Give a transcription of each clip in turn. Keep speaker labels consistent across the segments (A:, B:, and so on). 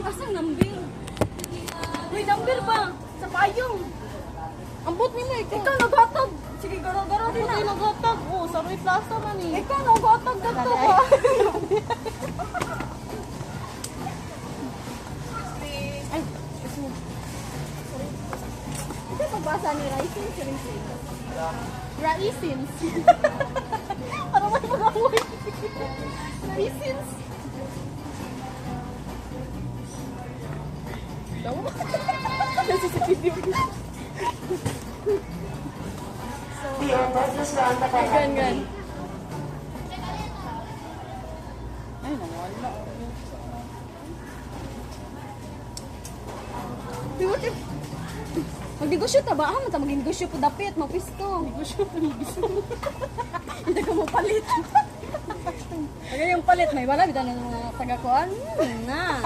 A: Asang number? May number ba? Sa payong.
B: Ambot nila ikaw.
A: Ikaw naghatag. Sige, garo-garo din
B: Ikaw
A: na.
B: naghatag. Oh, sa Roy Plaza man eh.
A: Ikaw naghatag na to ba?
B: Ay,
A: Ito pagbasa ni Raisen, si Raisen.
B: Raisins. Para may mag-amoy. Raisins. Tawa mo. Nasisipid Gan, gan. Ay, nawala.
A: What if... Magnegosyo ta ba? Ah, magnegosyo po dapit, magpisto.
B: Negosyo pa ni gusto.
A: Hindi ka mo palit. Pag yung palit, may wala, bita ng mga taga-kuan. Na.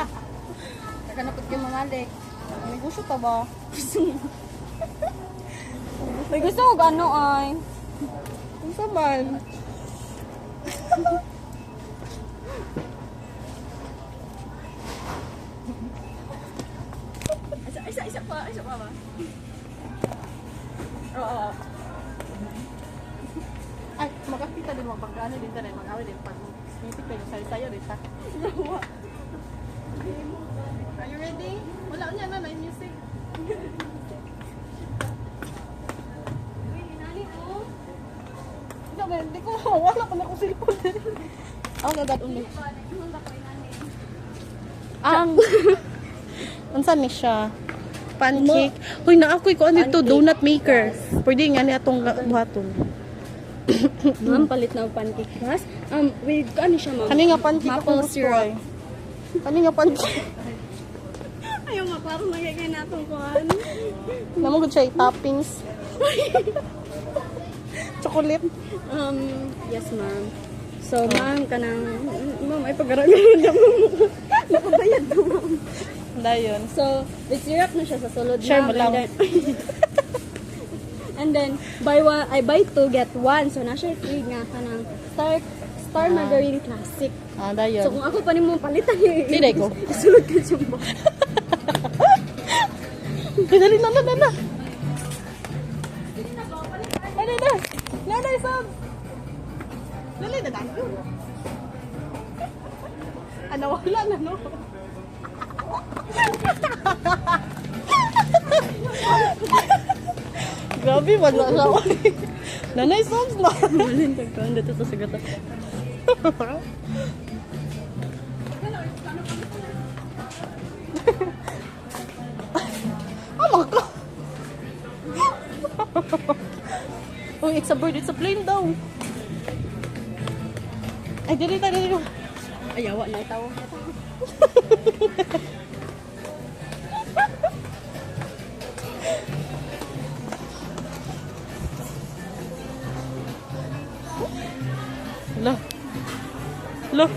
A: Taga-napot yung mamalik.
B: Negosyo pa ba?
A: May gusto mo gano ay.
B: Ang saman.
A: Isa pa ba? Oo.
B: Ay, makakita din mo pag ano din tayo, mag-awin din pag snippet kayo, sayo din ta. Are you ready? Wala niya na, may music.
A: Uy, nani ko.
B: Hindi ko mawala ko na kung cellphone din. Ako agad ulit. Ang unsan ni siya? Pancake. Hoy, naakoy ko ano ito, donut maker. Pwede nga ni atong buhaton.
A: Ma'am, palit na ang pancake class. With ano siya, ma'am?
B: Kani nga pancake
A: Maple
B: ako gusto
A: syrup.
B: ay. Kani nga pancake.
A: Ayaw nga, parang nagigay na itong kuhan.
B: Namagod siya toppings. Chocolate.
A: Yes, ma'am. So, ma'am, ma'am, ay pag-aralan na mo. Nakabayad ko, ma'am.
B: Dayon.
A: So, with syrup na siya sa sulod,
B: Share mo
A: ma'am.
B: lang.
A: And then, buy 2, get 1. So, na siya free nga ka ng Star Margarine Classic.
B: Ah,
A: So,
B: dayon.
A: kung ako pa ni mo palitan yung
B: Tiday ko.
A: isulod ka siya mo.
B: Dali na. Dali na. Nanay, Sam. Dali na tayo. Ano, wala na, no? Grabe, wala na. Nanay, Sam na.
A: Malin, tagkaan dito sa sagata.
B: Ama ka. Oh, it's a bird. It's a plane daw. Ay, dali.
A: Ayawa na itaw.
B: Lah.